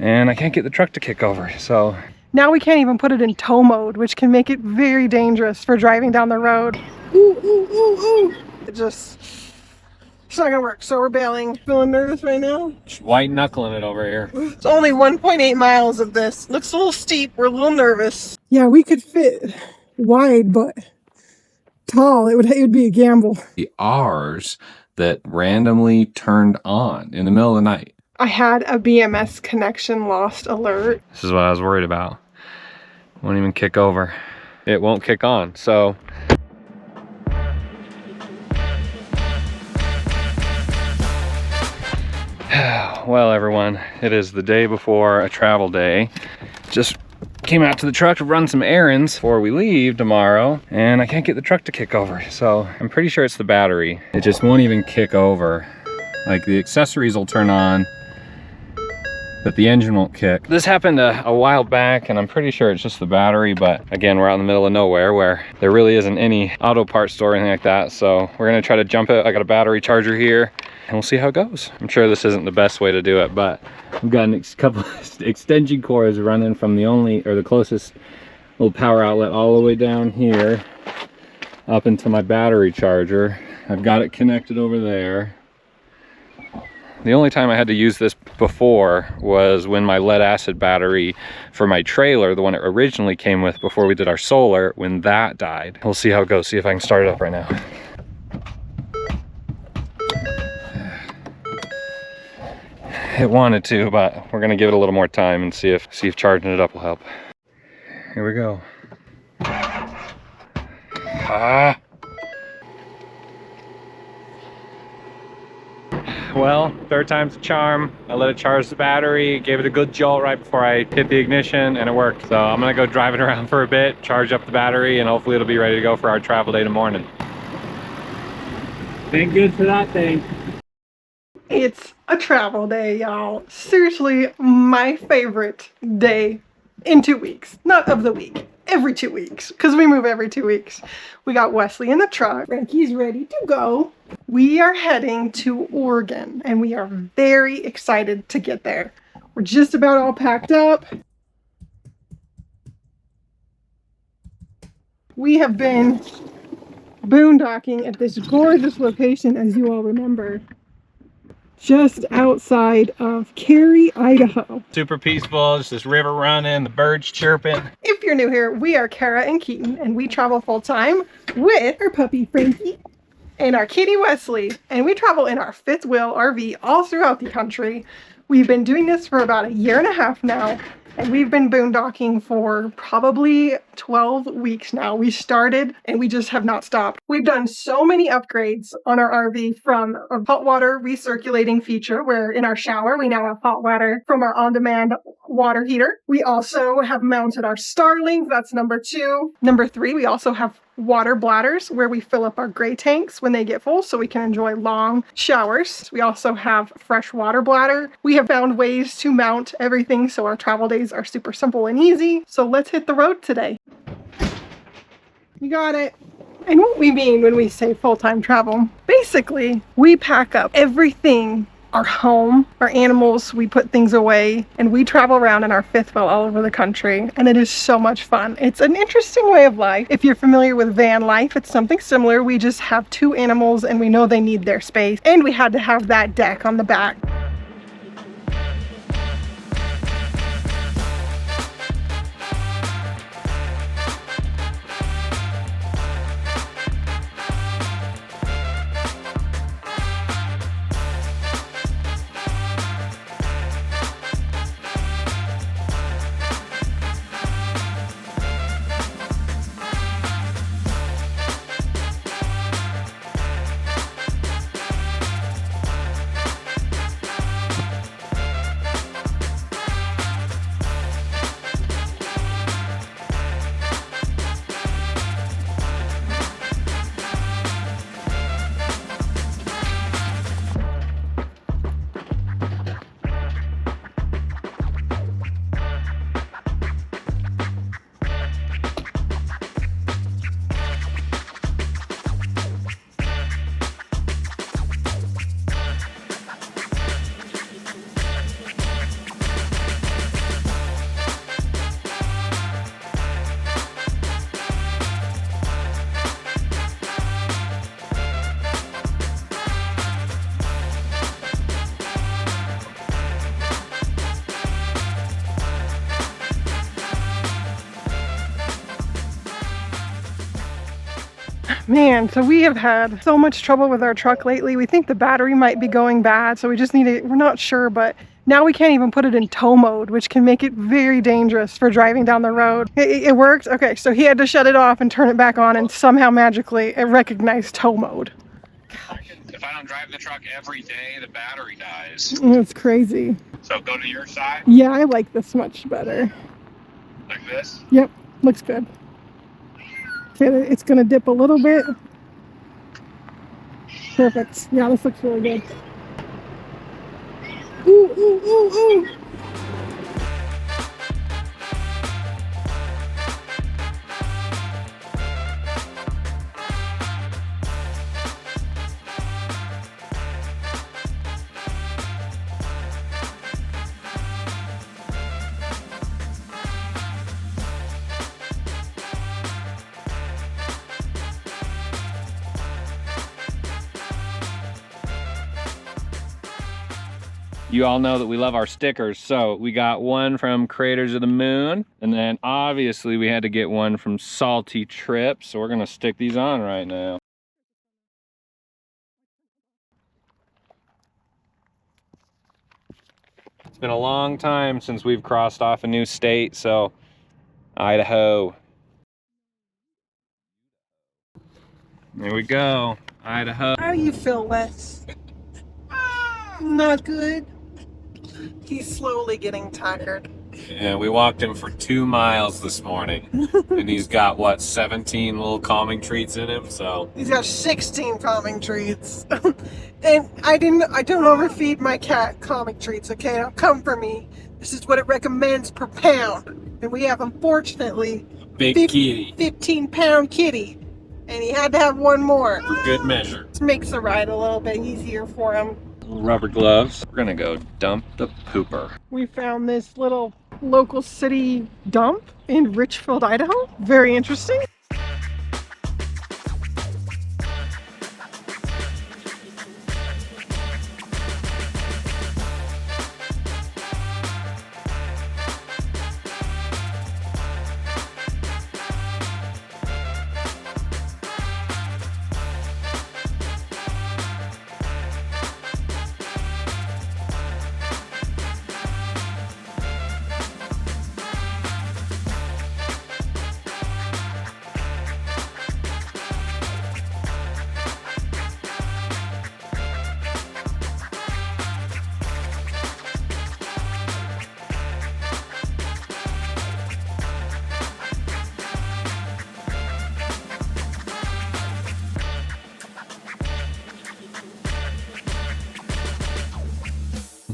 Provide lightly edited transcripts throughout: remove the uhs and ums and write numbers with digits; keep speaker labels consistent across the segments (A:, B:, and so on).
A: and I can't get the truck to kick over, so.
B: Now we can't even put it in tow mode, which can make it very dangerous for driving down the road. Ooh, ooh, ooh, ooh. It's not gonna work, so we're bailing. Feeling nervous right now?
A: White knuckling it over here.
B: It's only 1.8 miles of this. Looks a little steep, we're a little nervous. Yeah, we could fit wide, but tall, it would be a gamble.
A: The R's that randomly turned on in the middle of the night.
B: I had a BMS connection lost alert.
A: This is what I was worried about. Won't even kick over. It won't kick on, so. Well, everyone, it is the day before a travel day. Just came out to the truck to run some errands before we leave tomorrow, and I can't get the truck to kick over. So I'm pretty sure it's the battery. It just won't even kick over. Like, the accessories will turn on, but the engine won't kick. This happened a while back, and I'm pretty sure it's just the battery, but again, we're out in the middle of nowhere where there really isn't any auto parts store or anything like that, so we're gonna try to jump it. I got a battery charger here, and we'll see how it goes. I'm sure this isn't the best way to do it, but I've got a couple of extension cords running from the closest little power outlet all the way down here up into my battery charger. I've got it connected over there. The only time I had to use this before was when my lead acid battery for my trailer, the one it originally came with before we did our solar, when that died. We'll see how it goes, see if I can start it up right now. It wanted to, but we're gonna give it a little more time and see if charging it up will help. Here we go. Well, third time's a charm. I let it charge the battery, gave it a good jolt right before I hit the ignition, and it worked. So I'm gonna go drive it around for a bit, charge up the battery, and hopefully it'll be ready to go for our travel day in the morning. Ain't good for that thing.
B: It's a travel day, y'all. Seriously, my favorite day in 2 weeks. Not of the week. Every 2 weeks, because we move every 2 weeks. We got Wesley in the truck. Frankie's ready to go. We are heading to Oregon, and we are very excited to get there. We're just about all packed up. We have been boondocking at this gorgeous location, as you all remember, just outside of Carey, Idaho.
A: Super peaceful, just this river running, the birds chirping.
B: If you're new here, we are Kara and Keaton, and we travel full-time with our puppy Frankie and our kitty Wesley, and we travel in our fifth wheel RV all throughout the country. We've been doing this for about 1.5 years now, and we've been boondocking for probably 12 weeks now. We started and we just have not stopped. We've done so many upgrades on our RV, from a hot water recirculating feature where in our shower we now have hot water from our on-demand water heater. We also have mounted our Starlink, that's number 2. Number 3, we also have water bladders where we fill up our gray tanks when they get full so we can enjoy long showers. We also have fresh water bladder. We have found ways to mount everything so our travel days are super simple and easy. So let's hit the road today. You got it. And what we mean when we say full-time travel, basically we pack up everything, our home, our animals, we put things away, and we travel around in our fifth wheel all over the country, and it is so much fun. It's an interesting way of life. If you're familiar with van life, it's something similar. We just have 2 animals and we know they need their space, and we had to have that deck on the back. Man, so we have had so much trouble with our truck lately. We think the battery might be going bad, so we just need to, we're not sure, but now we can't even put it in tow mode, which can make it very dangerous for driving down the road. It worked? Okay, so he had to shut it off and turn it back on, and somehow magically it recognized tow mode.
A: If I don't drive the truck every day, the battery dies.
B: It's crazy.
A: So go to your side?
B: Yeah, I like this much better.
A: Like this?
B: Yep, looks good. Okay, it's gonna dip a little bit. Perfect. Yeah, this looks really good. Ooh, ooh, ooh, ooh.
A: You all know that we love our stickers, so we got one from Creators of the Moon, and then obviously we had to get one from Salty Trip, so we're gonna stick these on right now. It's been a long time since we've crossed off a new state, so Idaho. There we go, Idaho.
B: How do you feel, Wes? Not good. He's slowly getting tired.
A: Yeah, we walked him for 2 miles this morning, and he's got, what, 17 little calming treats in him, so.
B: He's got 16 calming treats. And I don't overfeed my cat calming treats, okay? Don't come for me. This is what it recommends per pound. And we have, unfortunately,
A: Big kitty.
B: 15-pound kitty. And he had to have one more.
A: For good measure.
B: This makes the ride a little bit easier for him.
A: Rubber gloves. We're gonna go dump the pooper.
B: We found this little local city dump in Richfield, Idaho. Very interesting.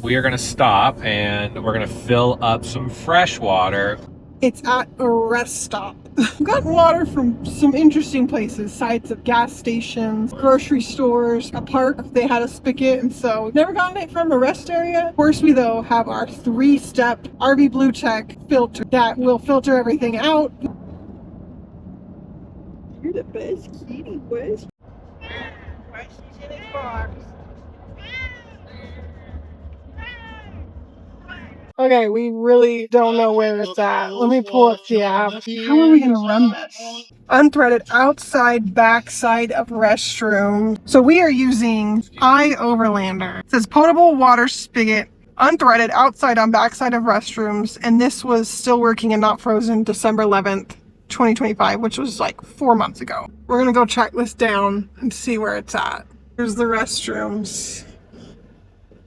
A: We are gonna stop and we're gonna fill up some fresh water.
B: It's at a rest stop. We've gotten water from some interesting places, sites of gas stations, grocery stores, a park. They had a spigot, and so we've never gotten it from a rest area. Of course, we though have our 3-step RV Blue Check filter that will filter everything out. You're the best kitty, Wes. Wes is in his box. Okay, we really don't know where it's at. Let me pull up the app. How are we going to run this? Unthreaded outside backside of restroom. So we are using iOverlander. It says potable water spigot, unthreaded outside on backside of restrooms. And this was still working and not frozen December 11th, 2025, which was like 4 months ago. We're going to go track this down and see where it's at. Here's the restrooms.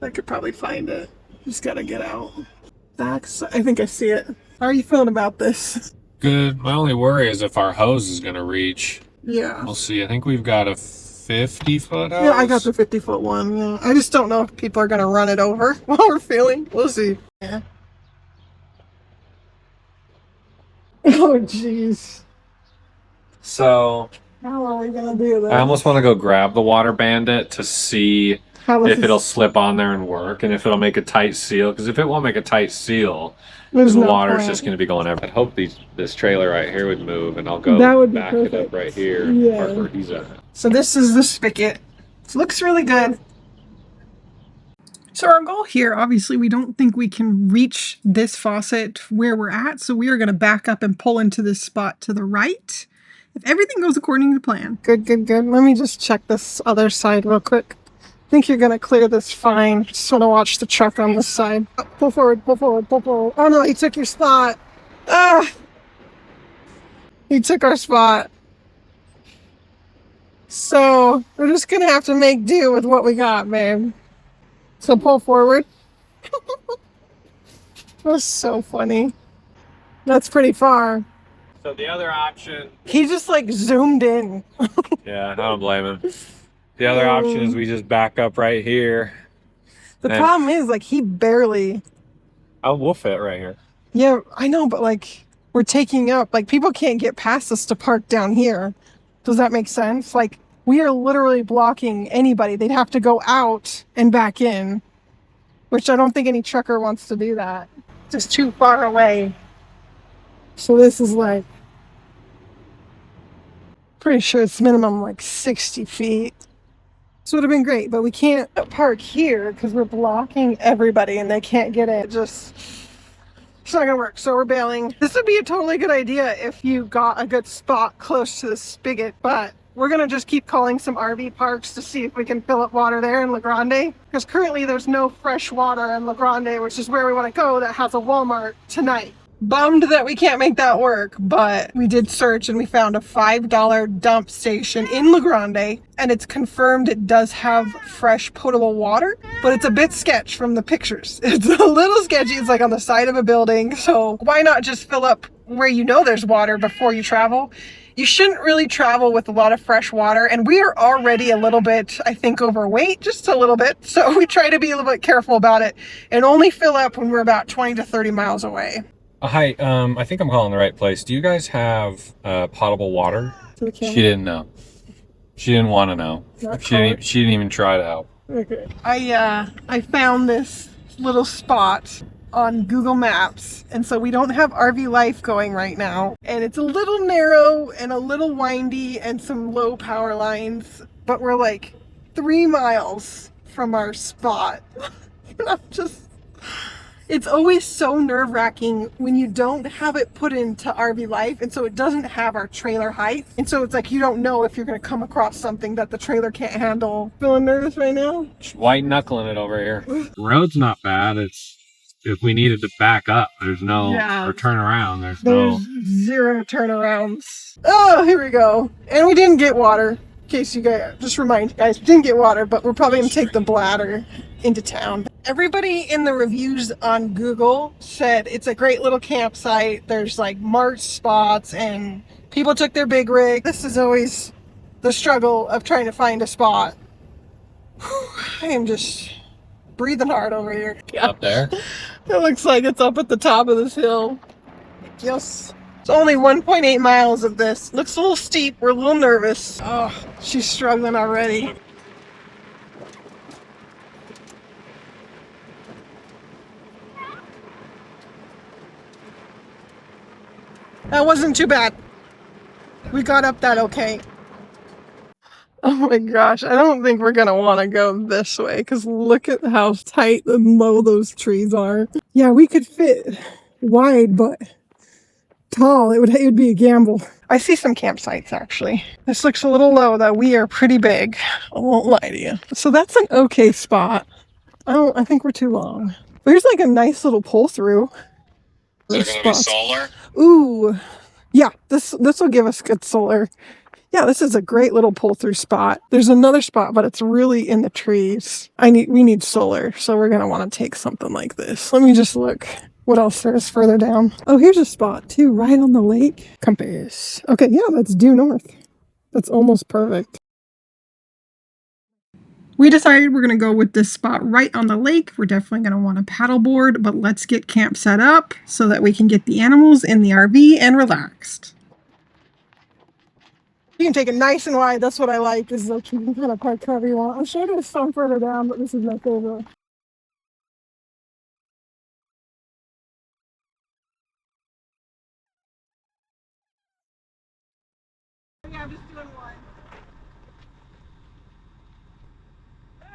B: I could probably find it. Just got to get out. I think I see it. How are you feeling about this?
A: Good. My only worry is if our hose is gonna reach.
B: Yeah.
A: We'll see. I think we've got a 50-foot hose.
B: Yeah, I got the 50-foot one. Yeah. I just don't know if people are gonna run it over while we're filling. We'll see. Yeah. Oh, jeez.
A: So
B: How are we gonna do that?
A: I almost want to go grab the water bandit to see if it'll slip on there and work, and if it'll make a tight seal. Because if it won't make a tight seal,
B: There's
A: the
B: no
A: water's
B: point.
A: just going to be going everywhere. I'd hope this trailer right here would move, and I'll go
B: That would be
A: back it
B: perfect.
A: up right here.
B: Yeah.
A: Park where he's at.
B: So this is the spigot. It looks really good. So our goal here, obviously, we don't think we can reach this faucet where we're at. So we are going to back up and pull into this spot to the right. If everything goes according to plan. Good, good, good. Let me just check this other side real quick. I think you're gonna clear this fine. Just wanna watch the truck on this side. Oh, pull forward, pull forward, pull forward. Oh no, he took your spot. Ah! He took our spot. So we're just gonna have to make do with what we got, babe. So pull forward. That's so funny. That's pretty far.
A: So the other option...
B: He just like zoomed in.
A: Yeah, I don't blame him. The other option is we just back up right here.
B: The problem is like he barely...
A: Oh, we'll fit right here.
B: Yeah, I know, but like we're taking up, like people can't get past us to park down here. Does that make sense? Like we are literally blocking anybody. They'd have to go out and back in, which I don't think any trucker wants to do that. Just too far away. So this is like, pretty sure it's minimum like 60 feet. This would have been great, but we can't park here because we're blocking everybody and they can't get it. It's not gonna work, so we're bailing. This would be a totally good idea if you got a good spot close to the spigot, but we're gonna just keep calling some RV parks to see if we can fill up water there in La Grande, because currently there's no fresh water in La Grande, which is where we want to go, that has a Walmart tonight. Bummed that we can't make that work, but we did search and we found a $5 dump station in La Grande, and it's confirmed it does have fresh potable water, but it's a bit sketch from the pictures. It's a little sketchy. It's like on the side of a building, so why not just fill up where you know there's water before you travel? You shouldn't really travel with a lot of fresh water, and we are already a little bit, I think, overweight, just a little bit, so we try to be a little bit careful about it and only fill up when we're about 20 to 30 miles away.
A: Hi, I think I'm calling the right place. Do you guys have potable water? She didn't know. She didn't want to know. She didn't even try to help.
B: Okay. I found this little spot on Google Maps, and so we don't have RV Life going right now, and it's a little narrow and a little windy and some low power lines, but we're like 3 miles from our spot. And I'm just... It's always so nerve-wracking when you don't have it put into RV Life, and so it doesn't have our trailer height. And so it's like you don't know if you're going to come across something that the trailer can't handle. Feeling nervous right now?
A: White knuckling it over here. The road's not bad. It's if we needed to back up, there's no, or turn around, there's no.
B: Zero turnarounds. Oh, here we go. And we didn't get water. In case you guys, just remind you guys, we didn't get water, but we're probably going to take the bladder into town. Everybody in the reviews on Google said it's a great little campsite. There's like marked spots and people took their big rig. This is always the struggle of trying to find a spot. Whew, I am just breathing hard over here.
A: Up there?
B: It looks like it's up at the top of this hill. Yes. It's only 1.8 miles of this. Looks a little steep. We're a little nervous. Oh, she's struggling already. That wasn't too bad. We got up that okay. Oh my gosh, I don't think we're gonna want to go this way because look at how tight and low those trees are. Yeah, we could fit wide, but tall, it would be a gamble. I see some campsites actually. This looks a little low though. We are pretty big. I won't lie to you. So that's an okay spot. I think we're too long. But here's like a nice little pull through.
A: Is there gonna be solar?
B: Ooh, yeah, this will give us good solar. Yeah, this is a great little pull-through spot. There's another spot, but it's really in the trees. We need solar, so we're gonna want to take something like this. Let me just look what else there is further down. Oh, here's a spot too, right on the lake. Compass. Okay, yeah, that's due north. That's almost perfect. We decided we're going to go with this spot right on the lake. We're definitely going to want a paddleboard, but let's get camp set up so that we can get the animals in the RV and relaxed. You can take it nice and wide. That's what I like, is that you can kind of park however you want. I'm sure there's some further down, but this is my favorite. Yeah, I'm just doing one.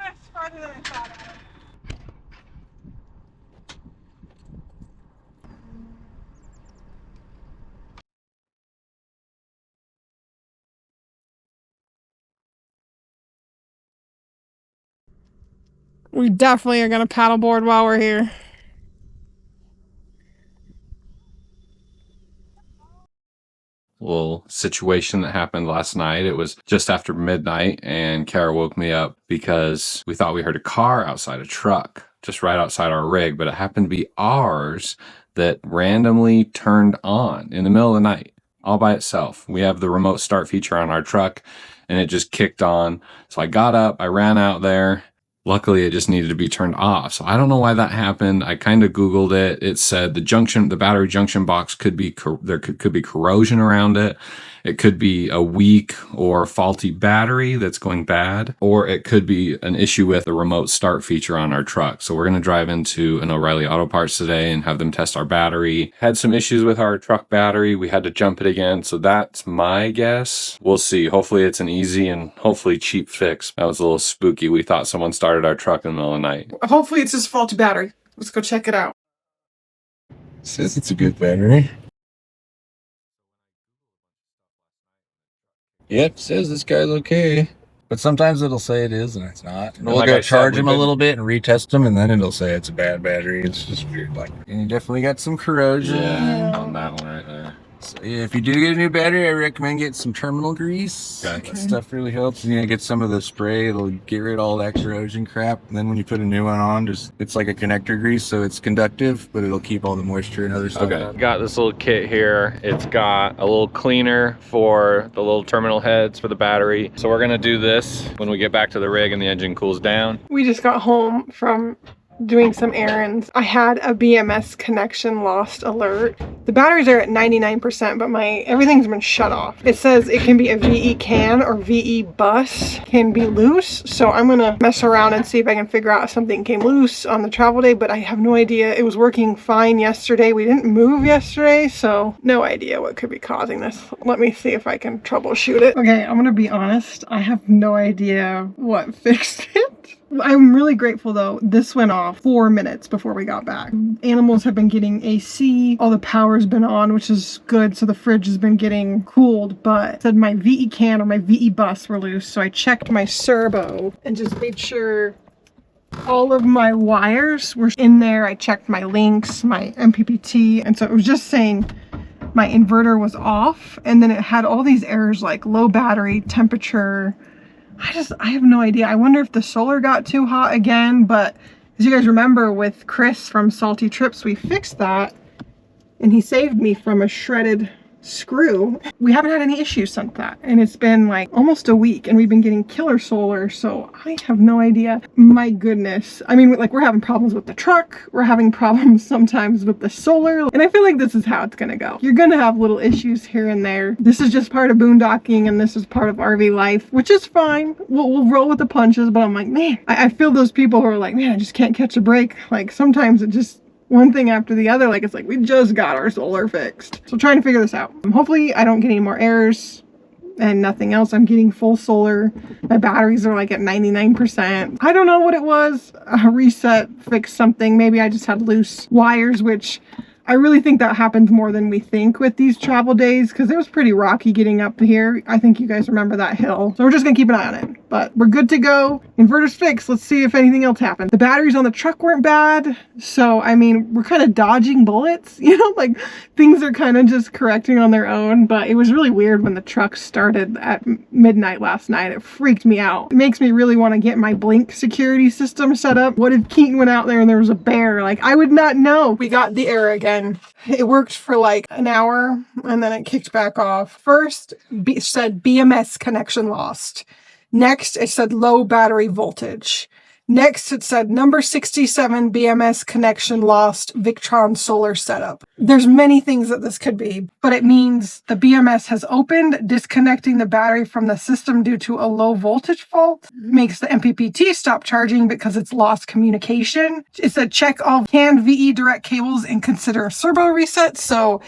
B: It's farther than I thought. We definitely are going to paddleboard while we're here.
A: Little situation that happened last night. It was just after midnight, and Kara woke me up because we thought we heard a car outside a truck just right outside our rig, but it happened to be ours that randomly turned on in the middle of the night all by itself. We have the remote start feature on our truck, and it just kicked on. So I got up, I ran out there. Luckily, it just needed to be turned off. So I don't know why that happened. I kind of Googled it. It said the battery junction box could be, there could be corrosion around it. It could be a weak or faulty battery that's going bad, or it could be an issue with the remote start feature on our truck. So we're going to drive into an O'Reilly Auto Parts today and have them test our battery. Had some issues with our truck battery. We had to jump it again. So that's my guess. We'll see. Hopefully it's an easy and hopefully cheap fix. That was a little spooky. We thought someone started our truck in the middle of the night.
B: Hopefully it's just faulty battery. Let's go check it out.
C: Says it's a good battery. Yep, says this guy's okay. But sometimes it'll say it is and it's not. And we'll
A: like
C: go
A: I said,
C: charge
A: we've
C: him a
A: been-
C: little bit and retest him, and then it'll say it's a bad battery. It's just weird. Like, and you definitely got some corrosion.
A: Yeah, on that one right there.
C: So, yeah, if you do get a new battery, I recommend getting some terminal grease.
A: Okay.
C: That stuff really helps. And you get some of the spray. It'll get rid of all that corrosion crap. And then when you put a new one on, it's like a connector grease, so it's conductive, but it'll keep all the moisture and other stuff.
A: Okay, got this little kit here. It's got a little cleaner for the little terminal heads for the battery. So we're gonna do this when we get back to the rig and the engine cools down.
B: We just got home from doing some errands. I had a BMS connection lost alert. The batteries are at 99%, but everything's been shut off. It says it can be a VE can or VE bus can be loose. So I'm gonna mess around and see if I can figure out if something came loose on the travel day, but I have no idea. It was working fine yesterday. We didn't move yesterday, so no idea what could be causing this. Let me see if I can troubleshoot it. Okay, I'm gonna be honest. I have no idea what fixed it. I'm really grateful though. This went off 4 minutes before we got back. Animals have been getting AC. All the power's been on, which is good. So the fridge has been getting cooled, but it said my VE can or my VE bus were loose. So I checked my servo and just made sure all of my wires were in there. I checked my links, my MPPT. And so it was just saying my inverter was off. And then it had all these errors like low battery, temperature. I have no idea. I wonder if the solar got too hot again, but as you guys remember with Chris from Salty Trips, we fixed that and he saved me from a shredded screw. We haven't had any issues since that, and it's been like almost a week and we've been getting killer solar, so I have no idea. My goodness. I mean, like, we're having problems with the truck, we're having problems sometimes with the solar, and I feel like this is how it's gonna go. You're gonna have little issues here and there. This is just part of boondocking and this is part of RV life, which is fine. We'll roll with the punches, but I'm like, man, I feel those people who are like, man, I just can't catch a break. Like, sometimes it just one thing after the other, like, it's like we just got our solar fixed. So trying to figure this out. Hopefully I don't get any more errors and nothing else. I'm getting full solar. My batteries are like at 99%. I don't know what it was. A reset fixed something. Maybe I just had loose wires, which I really think that happens more than we think with these travel days, because it was pretty rocky getting up here. I think you guys remember that hill. So we're just gonna keep an eye on it, but we're good to go. Inverter's fixed. Let's see if anything else happened. The batteries on the truck weren't bad. So, I mean, we're kind of dodging bullets, you know, like things are kind of just correcting on their own, but it was really weird when the truck started at midnight last night. It freaked me out. It makes me really want to get my Blink security system set up. What if Keaton went out there and there was a bear? Like, I would not know. We got the error again. It worked for like an hour and then it kicked back off. First, it said BMS connection lost. Next, it said low battery voltage. Next, it said number 67 BMS connection lost, Victron solar setup. There's many things that this could be, but it means the BMS has opened, disconnecting the battery from the system due to a low voltage fault, makes the MPPT stop charging because it's lost communication. It said check all canned VE direct cables and consider a servo reset. So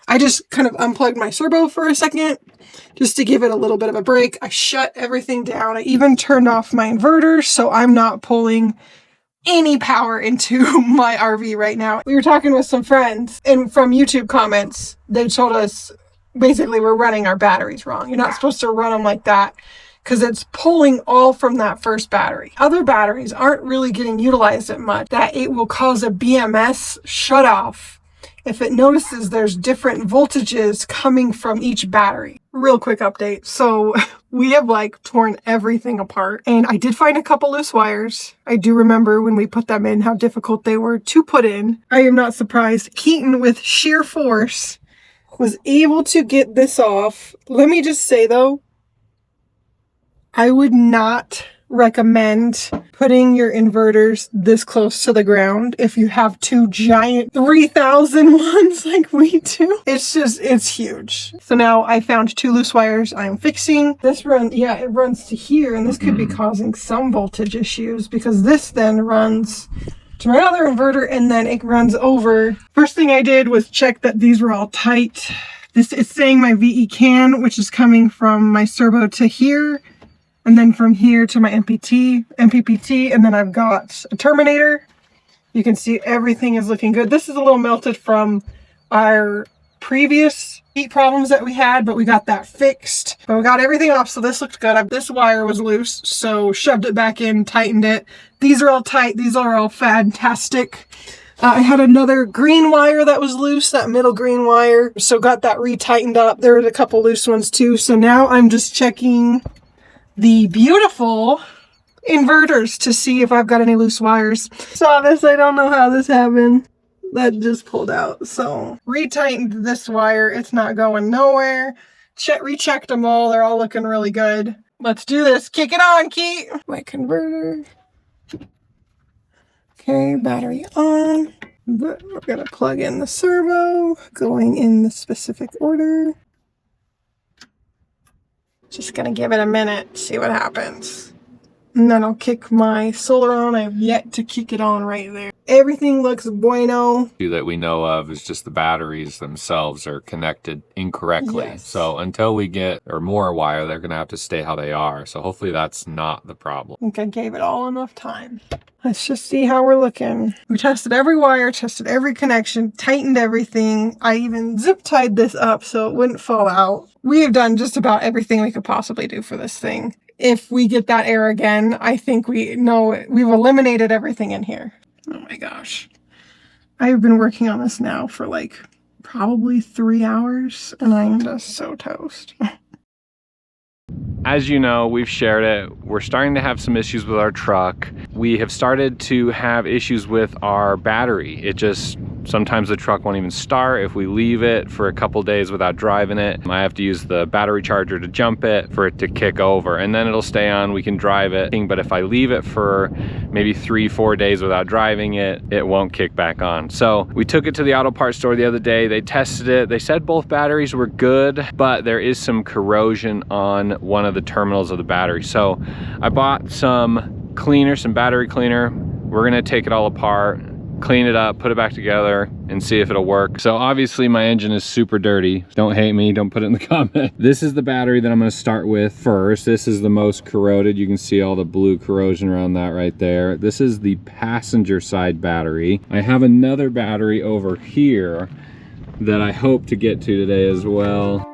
B: I just kind of unplugged my servo for a second just to give it a little bit of a break. I shut everything down. I even turned off my inverter, so I'm not pulling any power into my RV right now. We were talking with some friends, and from YouTube comments, they told us basically we're running our batteries wrong. You're not supposed to run them like that. because it's pulling all from that first battery. Other batteries aren't really getting utilized that much, that it will cause a BMS shutoff if it notices there's different voltages coming from each battery. Real quick update. So we have like torn everything apart, and I did find a couple loose wires. I do remember when we put them in how difficult they were to put in. I am not surprised. Keaton, with sheer force, was able to get this off. Let me just say though, I would not recommend putting your inverters this close to the ground if you have two giant 3,000 ones like we do. It's huge. So now I found two loose wires I'm fixing. This it runs to here, and this could be causing some voltage issues because this then runs to my other inverter and then it runs over. First thing I did was check that these were all tight. This is saying my VE can, which is coming from my servo to here, and then from here to my MPPT, and then I've got a terminator. You can see everything is looking good. This is a little melted from our previous heat problems that we had, but we got that fixed. But we got everything off, so this looked good. This wire was loose, so shoved it back in, tightened it. These are all tight. These are all fantastic. I had another green wire that was loose, that middle green wire, so got that re-tightened up. There was a couple loose ones too, so now I'm just checking the beautiful inverters to see if I've got any loose wires. Saw this, I don't know how this happened. That just pulled out. So retightened this wire. It's not going nowhere. Rechecked them all. They're all looking really good. Let's do this. Kick it on, Keith. My converter. Okay, battery on. We're gonna plug in the servo, going in the specific order. Just gonna give it a minute, see what happens. And then I'll kick my solar on. I have yet to kick it on right there. Everything looks bueno.
A: That we know of is just the batteries themselves are connected incorrectly.
B: Yes.
A: So until we get or more wire, they're gonna have to stay how they are. So hopefully that's not the problem.
B: I think I gave it all enough time. Let's just see how we're looking. We tested every wire, tested every connection, tightened everything. I even zip tied this up so it wouldn't fall out. We have done just about everything we could possibly do for this thing. If we get that error again, I think we've eliminated everything in here. Oh my gosh. I've been working on this now for like probably 3 hours, and I'm just so toast. As you know, we've shared it. We're starting to have some issues with our truck. We have started to have issues with our battery. Sometimes the truck won't even start if we leave it for a couple days without driving it. I have to use the battery charger to jump it for it to kick over, and then it'll stay on, we can drive it. But if I leave it for maybe 3-4 days without driving it, it won't kick back on. So we took it to the auto parts store the other day. They tested it. They said both batteries were good, but there is some corrosion on one of the terminals of the battery. So I bought some cleaner, some battery cleaner. We're gonna take it all apart, clean it up, put it back together, and see if it'll work. So obviously my engine is super dirty. Don't hate me, don't put it in the comment. This is the battery that I'm gonna start with first. This is the most corroded. You can see all the blue corrosion around that right there. This is the passenger side battery. I have another battery over here that I hope to get to today as well.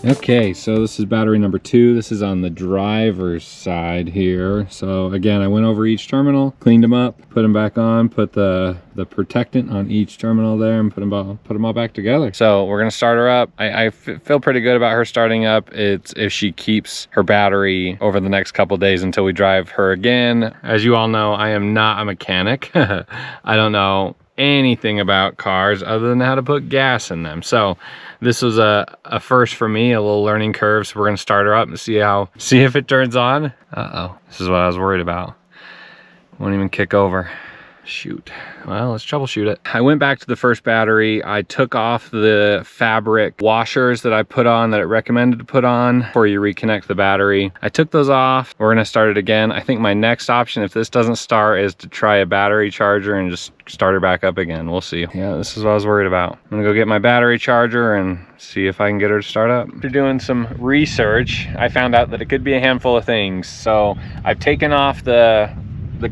B: Okay, so this is battery number 2. This is on the driver's side here. So again, I went over each terminal, cleaned them up, put them back on, put the protectant on each terminal there, and put them all back together. So we're gonna start her up. I feel pretty good about her starting up. It's if she keeps her battery over the next couple days until we drive her again. As you all know, I am not a mechanic. I don't know anything about cars other than how to put gas in them. So this was a first for me, a little learning curve. So we're gonna start her up and see if it turns on. Uh-oh, this is what I was worried about. Won't even kick over.
A: Shoot. Well, let's troubleshoot it. I went back to the first battery. I took off the fabric washers that I put on, that it recommended to put on before you reconnect the battery. I took those off. We're gonna start it again. I think my next option, if this doesn't start, is to try a battery charger and just start her back up again. We'll see. Yeah, this is what I was worried about. I'm gonna go get my battery charger and see if I can get her to start up. After doing some research, I found out that it could be a handful of things. So I've taken off the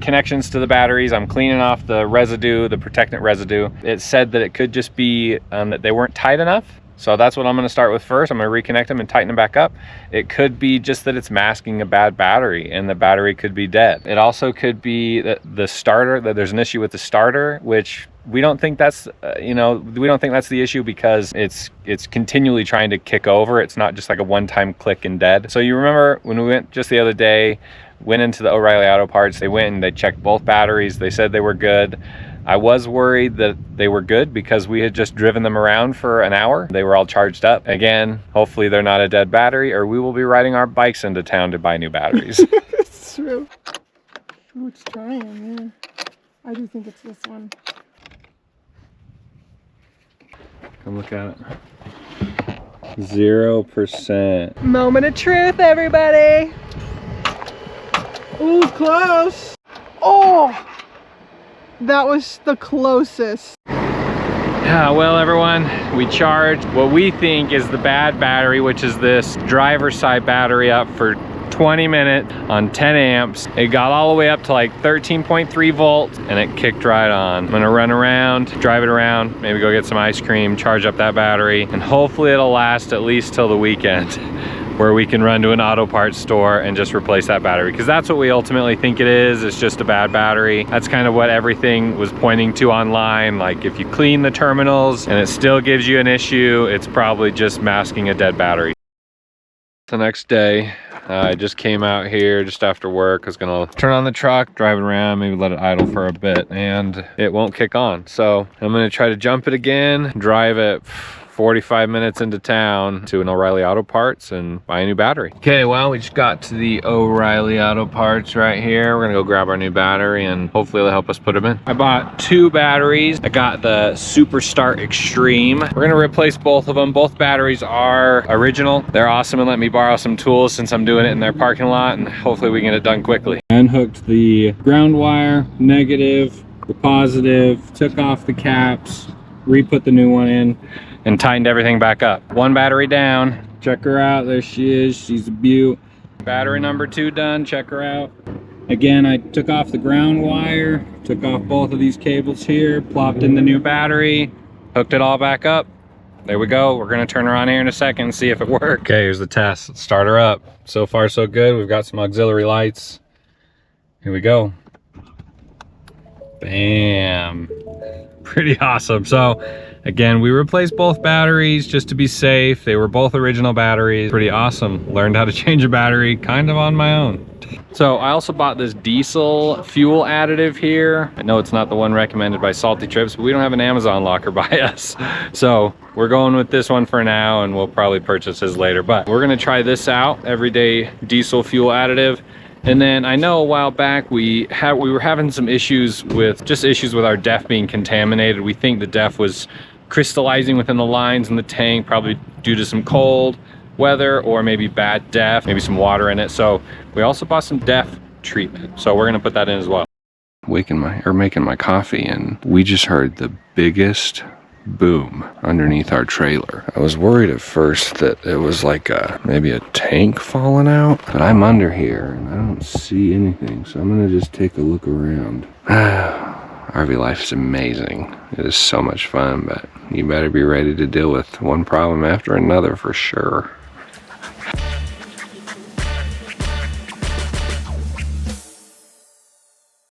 A: connections to the batteries. I'm cleaning off the residue, the protectant residue. It said that it could just be that they weren't tight enough. So that's what I'm going to start with first. I'm going to reconnect them and tighten them back up. It could be just that it's masking a bad battery and the battery could be dead. It also could be that the starter, that there's an issue with the starter, which we don't think that's, we don't think that's the issue because it's continually trying to kick over. It's not just like a one-time click and dead. So you remember when we went just the other day, went into the O'Reilly Auto Parts, they went and they checked both batteries. They said they were good. I was worried that they were good because we had just driven them around for an hour. They were all charged up. Again, hopefully they're not a dead battery, or we will be riding our bikes into town to buy new batteries.
B: It's true. Ooh, it's trying, yeah. I do think it's this one.
A: Come look at it. 0%.
B: Moment of truth, everybody. Ooh, close. Oh, that was the closest.
A: Yeah, well everyone, we charged what we think is the bad battery, which is this driver's side battery, up for 20 minutes on 10 amps. It got all the way up to like 13.3 volts and it kicked right on. I'm gonna run around, drive it around, maybe go get some ice cream, charge up that battery, and hopefully it'll last at least till the weekend, where we can run to an auto parts store and just replace that battery, because that's what we ultimately think it is. It's just a bad battery. That's kind of what everything was pointing to online. Like if you clean the terminals and it still gives you an issue, it's probably just masking a dead battery. The next day, I just came out here just after work. I was gonna turn on the truck, drive it around, maybe let it idle for a bit, and it won't kick on. So I'm gonna try to jump it again, drive it 45 minutes into town to an O'Reilly Auto Parts and buy a new battery. Okay, well, we just got to the O'Reilly Auto Parts right here. We're gonna go grab our new battery and hopefully they'll help us put them in. I bought 2 batteries. I got the Super Start Extreme. We're gonna replace both of them. Both batteries are original. They're awesome and let me borrow some tools since I'm doing it in their parking lot, and hopefully we can get it done quickly. I unhooked the ground wire, negative, the positive, took off the caps, re-put the new one in, and tightened everything back up. One battery down. Check her out. There she is. She's a beaut. Battery number 2 done. Check her out. Again, I took off the ground wire, took off both of these cables here, plopped in the new battery, hooked it all back up. There we go. We're gonna turn her on here in a second and see if it works. Okay, here's the test. Let's start her up. So far so good. We've got some auxiliary lights. Here we go. Bam. Pretty awesome. So again, we replaced both batteries just to be safe. They were both original batteries. Pretty awesome. Learned how to change a battery kind of on my own. So I also bought this diesel fuel additive here. I know it's not the one recommended by Salty Trips, but we don't have an Amazon locker by us. So we're going with this one for now, and we'll probably purchase his later. But we're gonna try this out, everyday diesel fuel additive. And then I know a while back we were having some issues with our DEF being contaminated. We think the DEF was crystallizing within the lines in the tank, probably due to some cold weather or maybe bad DEF, maybe some water in it. So we also bought some DEF treatment. So we're gonna put that in as well. Making my coffee, and we just heard the biggest boom underneath our trailer. I was worried at first that it was like maybe a tank falling out, but I'm under here and I don't see anything, so I'm gonna just take a look around. RV life is amazing. It is so much fun, but you better be ready to deal with one problem after another for sure.